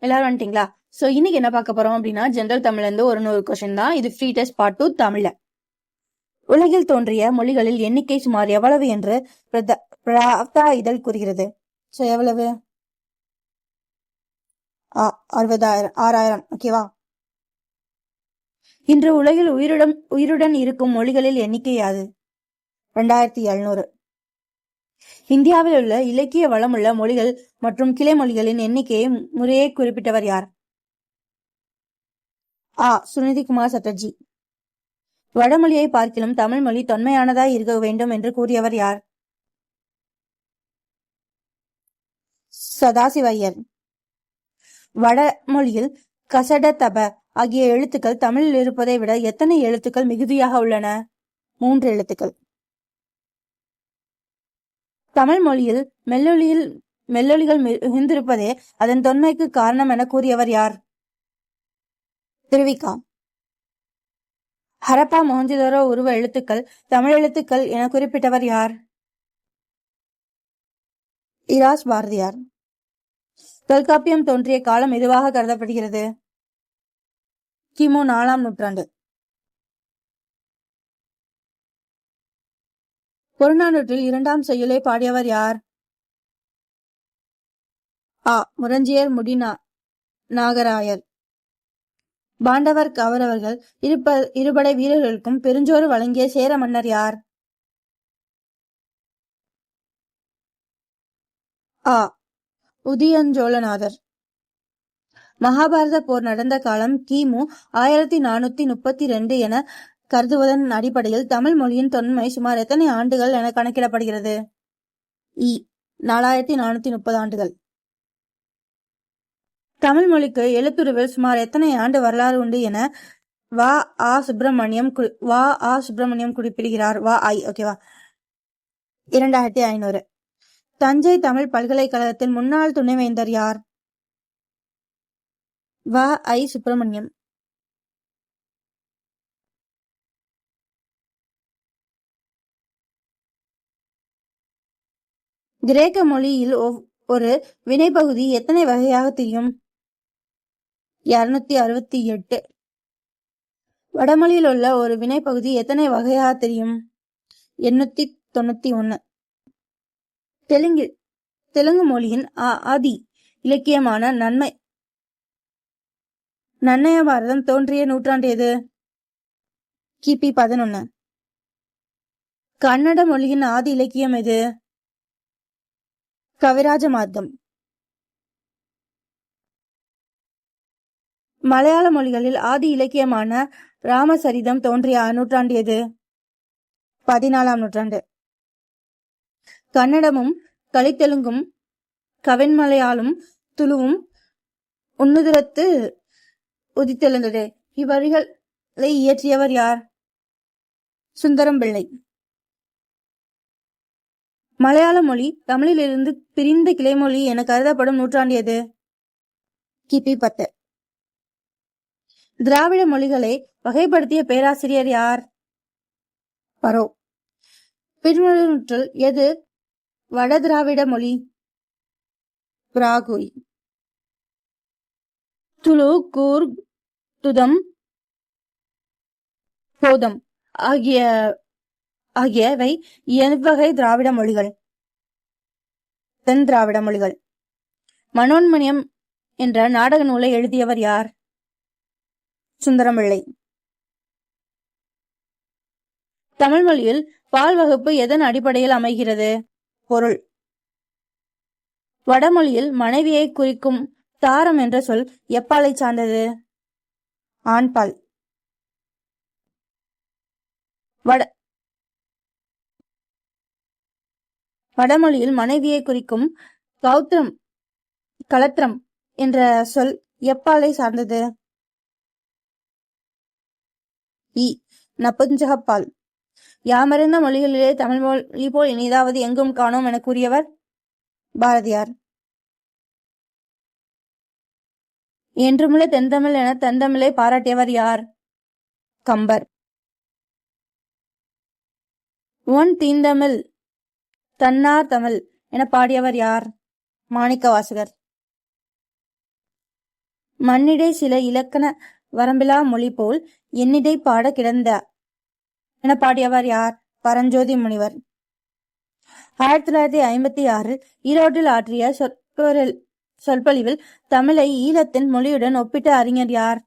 எல்லாரும் வந்துட்டீங்களா? சோ இன்னைக்கு என்ன பார்க்க போறோம் அப்படின்னா ஜெனரல் தமிழ்ல இருந்து ஒரு 100 கொஸ்டின் தான். இது ஃப்ரீ டெஸ்ட் பார்ட் 2 தமிழ்ல. உலகில் தோன்றிய மொழிகளில் எண்ணிக்கை சுமார் எவ்வளவு என்று பிரதா இதழ் கூறுகிறது? சோ எவ்வளவு? 60,000 6,000. ஓகேவா? இன்று உலகில் உயிருடன் இருக்கும் மொழிகளில் எண்ணிக்கை யாது? 2700. இந்தியாவில் உள்ள இலக்கிய வளமுள்ள மொழிகள் மற்றும் கிளை மொழிகளின் எண்ணிக்கையை முறையே குறிப்பிட்டவர் யார்? சுனிதி குமார் சட்டர்ஜி. வடமொழியை பார்க்கிலும் தமிழ் மொழி தொன்மையானதாய் இருக்க வேண்டும் என்று கூறியவர் யார்? சதாசிவையர். வடமொழியில் கசட தப ஆகிய எழுத்துக்கள் தமிழில் இருப்பதை விட எத்தனை எழுத்துக்கள் மிகுதியாக உள்ளன? 3 எழுத்துக்கள். தமிழ் மொழியில் மெல்லொலிகள் மிகுந்திருப்பதே அதன் தொன்மைக்கு காரணம் என கூறியவர் யார்? திருவிக்கா. ஹரப்பா மொஹஞ்சதாரோ உருவ எழுத்துக்கள் தமிழ் எழுத்துக்கள் என குறிப்பிட்டவர் யார்? இராஸ் பாரதியார். தொல்காப்பியம் தோன்றிய காலம் எதுவாக கருதப்படுகிறது? கிமு 4ஆம் நூற்றாண்டு. புறநானூற்றில் 2ஆம் செய்யுளை பாடியவர் யார்? முரஞ்சியர் முடி நாகராயர். பாண்டவர் கௌரவர்கள் இருபடை வீரர்களுக்கும் பெருஞ்சோறு வழங்கிய சேர மன்னர் யார்? உதியஞ்சோழநாதர். மகாபாரத போர் நடந்த காலம் கிமு 1432 என கருதுவதன் அடிப்படையில் தமிழ் மொழியின் தொன்மை சுமார் எத்தனை ஆண்டுகள் என கணக்கிடப்படுகிறது? 4430 ஆண்டுகள். தமிழ் மொழிக்கு எழுத்துருவில் சுமார் எத்தனை ஆண்டு வரலாறு உண்டு என சுப்பிரமணியம் குறிப்பிடுகிறார்? ஓகேவா? 2500. தஞ்சை தமிழ் பல்கலைக்கழகத்தின் முன்னாள் துணைவேந்தர் யார்? சுப்பிரமணியம். கிரேக்க மொழியில் ஒரு வினைப்பகுதி எத்தனை வகையாக தெரியும்? 268. வடமொழியில் உள்ள ஒரு வினைப்பகுதி எத்தனை வகையாக தெரியும்? 891. தெலுங்கு மொழியின் ஆதி இலக்கியமான நன்னய பாரதம் தோன்றிய நூற்றாண்டு எது? கிபி 11. கன்னட மொழியின் ஆதி இலக்கியம் எது? கவிராஜ மார்க்கம். மலையாள மொழிகளில் ஆதி இலக்கியமான ராமசரிதம் தோன்றிய நூற்றாண்டு எது? 14ஆம் நூற்றாண்டு. கன்னடமும் கலித்தெலுங்கும் கவின்மலையாளும் துளுவும் உன்னுதிரத்து உதித்தெழுந்தது. இவ்வரிகளை இயற்றியவர் யார்? சுந்தரம் பிள்ளை. மலையாள மொழி தமிழிலிருந்து பிரிந்த கிளைமொழி என கருதப்படும் நூற்றாண்டு எது? கிபி 10. திராவிட மொழிகளை வகைப்படுத்திய பேராசிரியர் யார்? பரோ. பின்வருவற்றுள் எது வட திராவிட மொழி? பிராகுய். துளு, கூர்க், துதம், போதம் ஆகியவை எவ்வகை திராவிட மொழிகள்? தென் திராவிட மொழிகள். மனோன்மணியம் என்ற நாடக நூலை எழுதியவர் யார்? சுந்தரம்பிள்ளை. தமிழ் மொழியில் பால் வகுப்பு எதன் அடிப்படையில் அமைகிறது? பொருள். வடமொழியில் மனைவியை குறிக்கும் தாரம் என்ற சொல் எப்பாலை சார்ந்தது? ஆண்பால். வடமொழியில் மனைவியை குறிக்கும் களத்திரம் என்ற சொல் எப்பாலை சார்ந்தது? நபுஞ்சகப்பால். யாமறிந்த மொழிகளிலே தமிழ் மொழி போல் இனிதாவது எங்கும் காணோம் என கூறியவர்? பாரதியார். என்றுமுள்ள தென்தமிழ் என தந்தமிழை பாராட்டியவர் யார்? கம்பர். ஒன் தீந்தமிழ் தன்னார் தமிழ் என பாடியவர் யார்? மாணிக்க வாசகர். மண்ணிடை சில இலக்கண வரம்பிலா மொழி போல் என்னிடை பாட கிடந்த என பாடியவர் யார்? பரஞ்சோதி முனிவர். 1956 ஈரோட்டில் ஆற்றிய சொற்பொழிவில் தமிழை ஈழத்தின் மொழியுடன் ஒப்பிட்ட அறிஞர் யார்?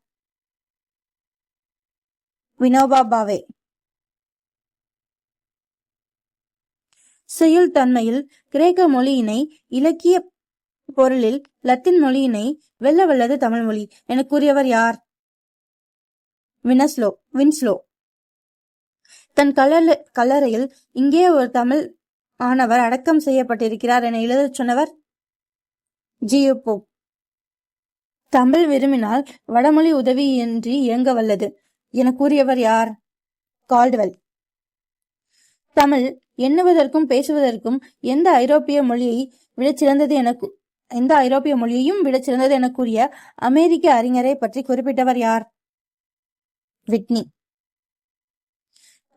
வினோபா பாவே. செய்யுள் தன்மையில் கிரேக்க மொழியினை, இலக்கிய பொருளில் லத்தீன் மொழியினை வெல்ல வல்லது தமிழ் மொழி என கூறியவர் யார்? வின்ஸ்லோ. தன் கல்லறையில் இங்கே ஒரு தமிழ் மாணவர் அடக்கம் செய்யப்பட்டிருக்கிறார் என எழுதச் சொன்னவர் ஜி.யு. போப். தமிழ் விரும்பினால் வடமொழி உதவியின்றி இயங்க வல்லது என கூறியவர் யார்? கால்டுவெல். தமிழ் எண்ணுவதற்கும் பேசுவதற்கும் எந்த ஐரோப்பிய மொழியையும் விடச் சிறந்தது என கூறிய அமெரிக்க அறிஞரை பற்றி குறிப்பிட்டவர் யார்? விட்னி.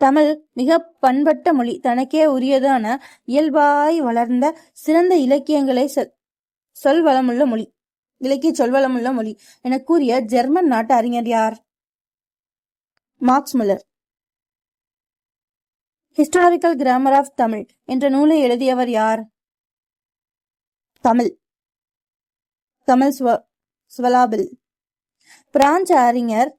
தமிழ் மிக பண்பட்ட மொழி, தனக்கே உரியதான இயல்பாய் வளர்ந்த சிறந்த இலக்கிய சொல்வளமுள்ள மொழி என கூறிய ஜெர்மன் நாட்டு அறிஞர் யார்? Max Muller. Historical grammar of Tamil என்ற நூலை எழுதியவர் யார்? Kamil Zvelebil. பிரான்சு அறிஞர்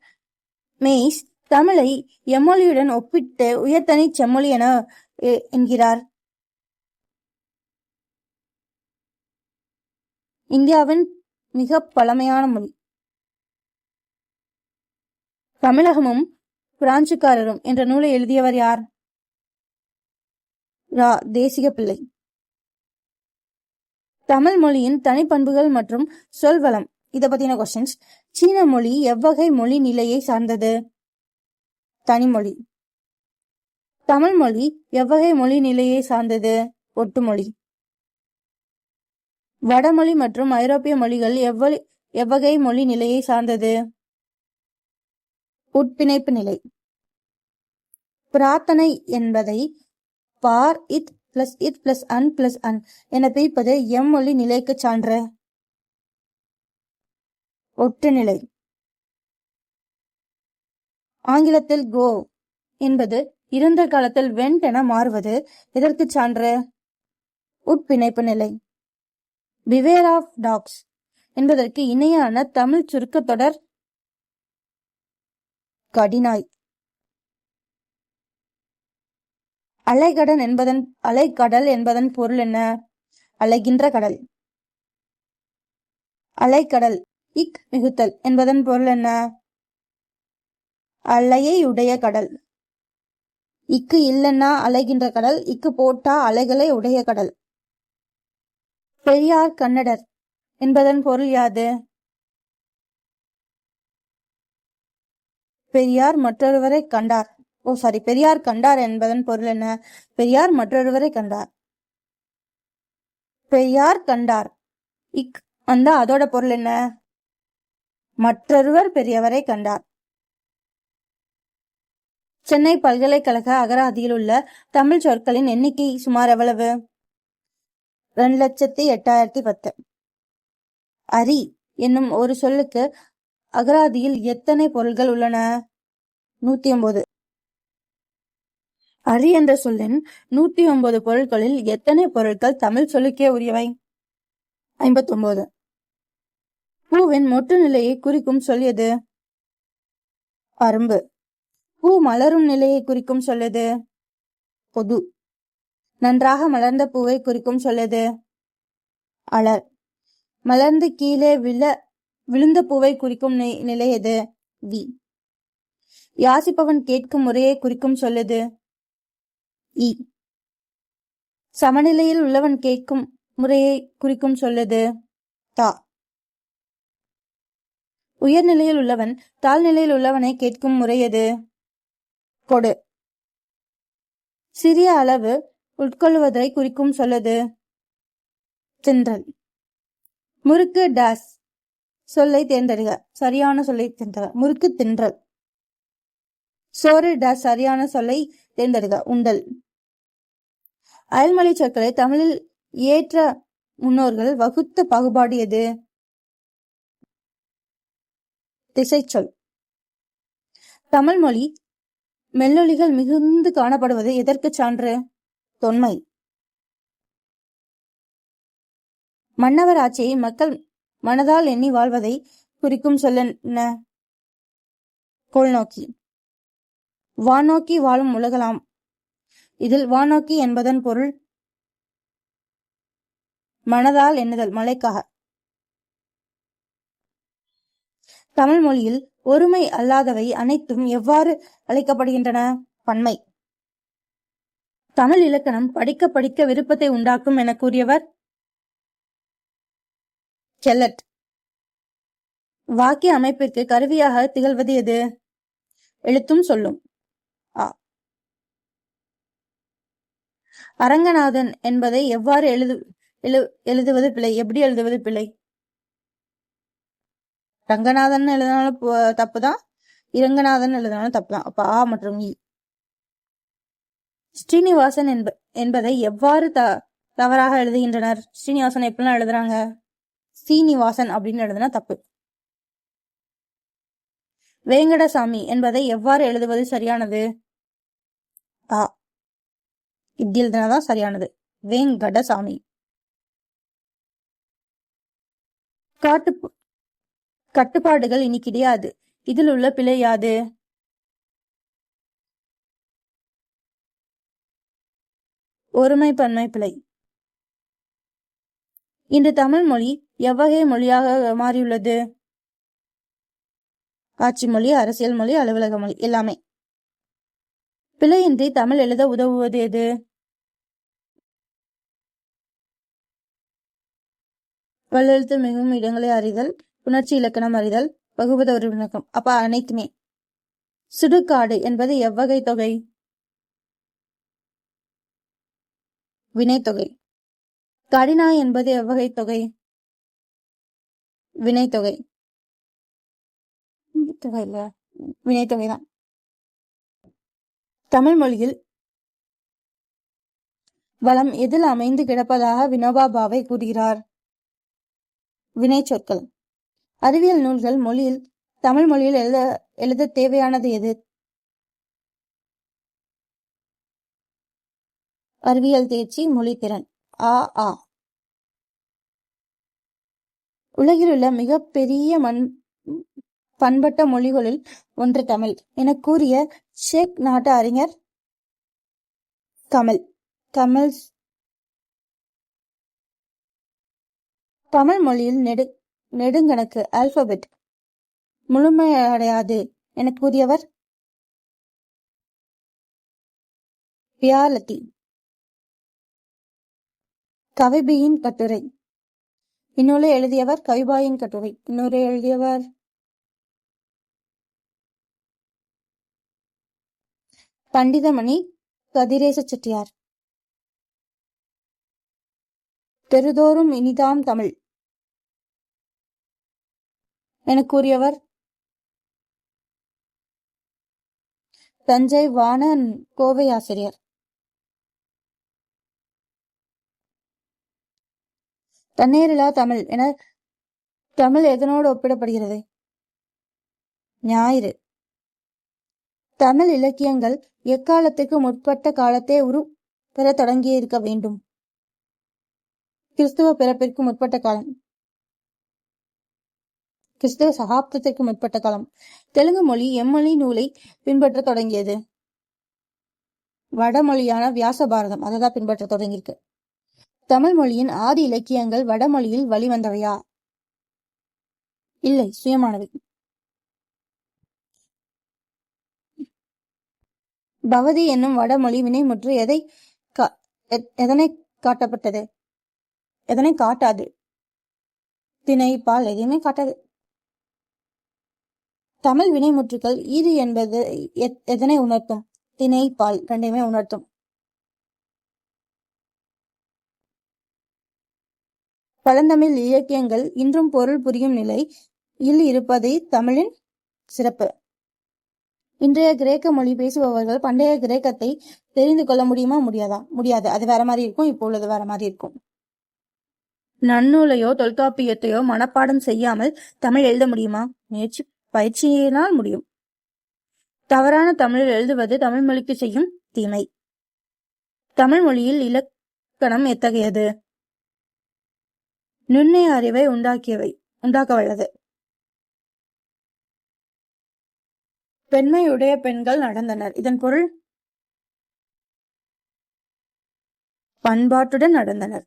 மெய்ஸ் தமிழை எம்மொழியுடன் ஒப்பிட்டு உயர்தனி செம்மொழி என என்கிறார். இந்தியாவின் மிக பழமையான மொழி. தமிழகமும் பிரான்சுக்காரரும் என்ற நூலை எழுதியவர் யார்? தேசிகப்பிள்ளை. தமிழ் மொழியின் தனிப்பண்புகள் மற்றும் சொல்வளம் இதை பத்தின கொஸ்டின்ஸ். சீன மொழி எவ்வகை மொழி நிலையை சார்ந்தது? தனிமொழி. தமிழ் மொழி எவ்வகை மொழி நிலையை சார்ந்தது? ஒட்டுமொழி. வடமொழி மற்றும் ஐரோப்பிய மொழிகள் எவ்வகை மொழி நிலையை சார்ந்தது? உட்பிணைப்பு நிலை. பிரார்த்தனை என்பதை பார் இத் பிளஸ் அன் என பிரிப்பது எம்மொழி நிலைக்கு சான்று? ஒட்டுநிலை. ஆங்கிலத்தில் கோ என்பது இருந்த காலத்தில் வெண்ட் என மாறுவது எதற்கு சான்று? உட்பிணைப்பு நிலை. பிவேர் ஆஃப் டாக்ஸ் என்பதற்கு இணையான தமிழ் சுருக்க தொடர் கடினாய். அலைக்கடல் என்பதன் பொருள் என்ன? அலைகின்ற கடல். அலைக்கடல் இக் மிகுத்தல் என்பதன் பொருள் என்ன? அலையை உடைய கடல். இக்கு இல்லைன்னா அலைகின்ற கடல், இக்கு போட்டா அலைகளை உடைய கடல். பெரியார் கன்னடர் என்பதன் பொருள் யாது? பெரியார் மற்றொருவரை கண்டார். பெரியார் கண்டார் என்பதன் பொருள் என்ன? பெரியார் மற்றொருவரை கண்டார். பெரியார் கண்டார் இக் வந்தா அதோட பொருள் என்ன? மற்றொருவர் பெரியவரை கண்டார். சென்னை பல்கலைக்கழக அகராதியில் உள்ள தமிழ் சொற்களின் எண்ணிக்கை சுமார் எவ்வளவு? 2,08,10. அரி என்னும் ஒரு சொல்லுக்கு அகராதியில் எத்தனை பொருள்கள் உள்ளன? 109. அரி என்ற சொல்லின் 109 பொருட்களில் எத்தனை பொருட்கள் தமிழ் சொல்லுக்கே உரியவை? 59. பூவின் மொட்டு நிலையை குறிக்கும் சொல் எது? அரும்பு. பூ மலரும் நிலையை குறிக்கும் சொல்லது? பொது. நன்றாக மலர்ந்த பூவை குறிக்கும் சொல்லது? அலர். மலர்ந்து கீழே விழுந்த பூவை குறிக்கும் நிலை எது? வி. யாசிப்பவன் கேட்கும் முறையை குறிக்கும் சொல்லது? இ. சமநிலையில் உள்ளவன் கேட்கும் முறையை குறிக்கும் சொல்லது? தா. உயர்நிலையில் உள்ளவன் தாழ்நிலையில் உள்ளவனை கேட்கும் முறை எது? கொடு. சிறிய அளவு உட்கொள்வதை குறிக்கும் சொல்லது? தின்றல். முறுக்கு டாஸ் சொல்லை தேர்ந்தெடுக. சரியான சொல்லை தேர்ந்தெடுக. முறுக்கு தின்றல். சோறு டாஸ் சரியான சொல்லை தேர்ந்தெடுக. உண்டல். அயல்மொழி சொற்களை தமிழில் ஏற்ற முன்னோர்கள் வகுத்த பாகுபாடு எது? திசைச்சொல். தமிழ் மொழி மெல்லொலிகள் மிகுந்து காணப்படுவது எதற்கு சான்று? தொன்மை. மன்னவர் ஆட்சியை மக்கள் மனதால் எண்ணி வாழ்வதை குறிக்கும் சொல்ல கோள்நோக்கி. வானோக்கி வாழும் உலகலாம். இதில் வானோக்கி என்பதன் பொருள் மனதால் எண்ணுதல், மழைக்காக. தமிழ் மொழியில் ஒருமை அல்லாதவை அனைத்தும் எவ்வாறு அழைக்கப்படுகின்றன? பன்மை. தமிழ் இலக்கணம் படிக்க படிக்க விருப்பத்தை உண்டாக்கும் என கூறியவர் கெல்லட். வாக்கிய அமைப்பிற்கு கருவியாக திகழ்வது எது? எழுத்தும் சொல்லும். அரங்கநாதன் என்பதை எவ்வாறு எழுதுவது பிழை? எப்படி எழுதுவது பிழை? ரங்கநாதன் எழுதினாலும் தப்புதான், இரங்கநாதன் எழுதினாலும் தப்புதான். அப்ப ஆ மற்றும் இ. ஸ்ரீனிவாசன் என்பதை எவ்வாறு தவறாக எழுதுகின்றனர்? ஸ்ரீனிவாசன் எப்படிலாம் எழுதுறாங்க? சீனிவாசன் அப்படின்னு எழுதுனா தப்பு. வேங்கடசாமி என்பதை எவ்வாறு எழுதுவது சரியானது? இப்படி எழுதினாதான் சரியானது. வேங்கடசாமி. கட்டுப்பாடுகள் இனி கிடையாது. இதில் உள்ள பிழை யாது? ஒருமை பன்மை பிழை. இன்று தமிழ் மொழி எவ்வகை மொழியாக மாறியுள்ளது? ஆட்சி மொழி, அரசியல் மொழி, அலுவலக மொழி, எல்லாமே. பிழையின்றி தமிழ் எழுத உதவுவது எது? வல்லெழுத்து மிகவும் இடங்களை அறிதல், புணர்ச்சி இலக்கணம் அறிதல், வகுபத உருவினக்கம். அப்ப அனைத்துமே. சுடுகாடு என்பது எவ்வகை தொகை? வினைத்தொகை. கடினாய் என்பது எவ்வகை தொகை? வினைத்தொகை. வினைத்தொகைதான். தமிழ் மொழியில் வளம் எதில் அமைந்து கிடப்பதாக வினோபா பாவே கூறுகிறார்? வினை சொற்கள். அறிவியல் நூல்கள் மொழியில் தமிழ் மொழியில் எழுத தேவையானது எது? அறிவியல் தேர்ச்சி, மொழித்திறன். ஆ. உலகில் உள்ள மிக பெரிய பண்பட்ட மொழிகளில் ஒன்று தமிழ் என கூறிய செக் நாட்டு அறிஞர் கமல். தமிழ் மொழியில் நெடுங்கணக்கு ஆல்பபெட் முழுமையடையாது என கூறியவர் பியாலத்தி. கவிபியின் கட்டுரை. இந்நூலை எழுதியவர் கவிபாயின் கட்டுரை. இந்நூலை எழுதியவர் பண்டிதமணி கதிரேச செட்டியார். தெருதோறும் இனிதாம் தமிழ் என கூறியவர் தஞ்சை வான கோவை ஆசிரியர். தண்ணீரிலா தமிழ் என தமிழ் எதனோடு ஒப்பிடப்படுகிறது? ஞாயிறு. தமிழ் இலக்கியங்கள் எக்காலத்துக்கு முற்பட்ட காலத்தே பெற தொடங்கியிருக்க வேண்டும்? கிறிஸ்துவ பிறப்பிற்கு முற்பட்ட காலம். கிறிஸ்துவ சகாப்தத்திற்கு முற்பட்ட காலம். தெலுங்கு மொழி எம்மொழி நூலை பின்பற்ற தொடங்கியது? வடமொழியான வியாச பாரதம் அதைதான் பின்பற்ற தொடங்கியிருக்கு. தமிழ் மொழியின் ஆதி இலக்கியங்கள் வடமொழியில் வழிவந்தவையா? இல்லை, சுயமானவை. பவதி என்னும் வடமொழி வினைமுற்று எதனை காட்டப்பட்டது? எதனை காட்டாது? திணை, பால் எதையுமே காட்டாது. தமிழ் வினைமுற்றுக்கள் ஈறு என்பது எதனை உணர்த்தும்? திணை, பால் ரெண்டையுமே உணர்த்தும். பழந்தமிழ் இலக்கியங்கள் இன்றும் பொருள் புரியும் நிலையில் இருப்பதை தமிழின் சிறப்பு. இன்றைய கிரேக்க மொழி பேசுபவர்கள் பண்டைய கிரேக்கத்தை தெரிந்து கொள்ள முடியுமா? முடியாது. அது வேற மாதிரி இருக்கும், இப்போ உள்ளது வேற மாதிரி இருக்கும். நன்னூலையோ தொல்காப்பியத்தையோ மனப்பாடம் செய்யாமல் தமிழ் எழுத முடியுமா? முயற்சி பயிற்சியினால் முடியும். தவறான தமிழில் எழுதுவது தமிழ் மொழிக்கு செய்யும் தீமை. தமிழ் மொழியில் இலக்கணம் எத்தகையது? நுண்ணிய அறிவை உண்டாக்க வல்லது. பெண்மையுடைய பெண்கள் நடந்தனர். இதன் பொருள் பண்பாட்டுடன் நடந்தனர்.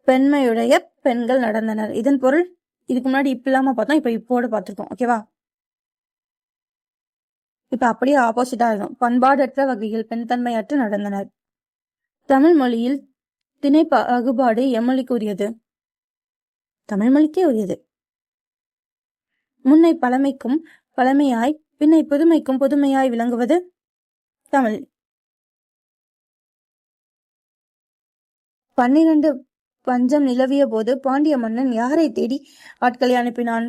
பெண்மையுடைய பெண்கள் நடந்தனர். இதன் பொருள் இதுக்கு முன்னாடி இப்ப இல்லாம பார்த்தோம், இப்ப இப்போட பார்த்திருக்கோம். ஓகேவா? இப்ப அப்படியே ஆப்போசிட்டா இருக்கும். பண்பாடற்ற வகையில் பெண்தன்மையற்று நடந்தனர். தமிழ் மொழியில் திணை பாகுபாடு எம்மொழிக்கு உரியது? தமிழ் மொழிக்கே உரியது. முன்னை பழமைக்கும் பழமையாய் பின்னை புதுமைக்கும் புதுமையாய் விளங்குவது தமிழ். 12 பஞ்சம் நிலவிய போது பாண்டிய மன்னன் யாரை தேடி ஆட்களை அனுப்பினான்?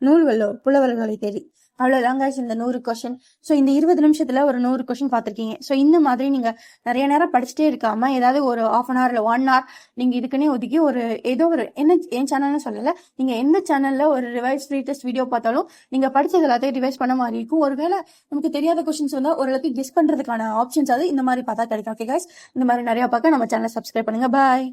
நூல்களோ புலவர்களை தேடி. அவ்வளவுதாங்க இந்த 100 கொஸ்டின். ஸோ இந்த 20 நிமிஷத்துல ஒரு 100 கொஸ்டின் பார்த்திருக்கீங்க. ஸோ இந்த மாதிரி நீங்க நிறைய நேரம் படிச்சுட்டே இருக்காம ஏதாவது ஒரு 1/2 hour இல்ல 1 hour நீங்க இதுக்குன்னே ஒதுக்கி ஒரு ஏதோ ஒரு என் சேனல்னு சொல்லல, நீங்க எந்த சேனல்ல ஒரு ரிவைஸ் ஃப்ரீ டெஸ்ட் வீடியோ பார்த்தாலும் நீங்க படிச்சது எல்லாத்தையும் ரிவைஸ் பண்ண மாதிரி இருக்கும். ஒருவேளை நமக்கு தெரியாத கொஸ்டின்ஸ் வந்தா ஓரளவுக்கு கெஸ் பண்றதுக்கான ஆப்ஷன்ஸ் அது இந்த மாதிரி பார்த்தா கிடைக்கும். ஓகே கைஸ், இந்த மாதிரி நிறைய பார்க்க நம்ம சேனலை சப்ஸ்கிரைப் பண்ணுங்க. பாய்.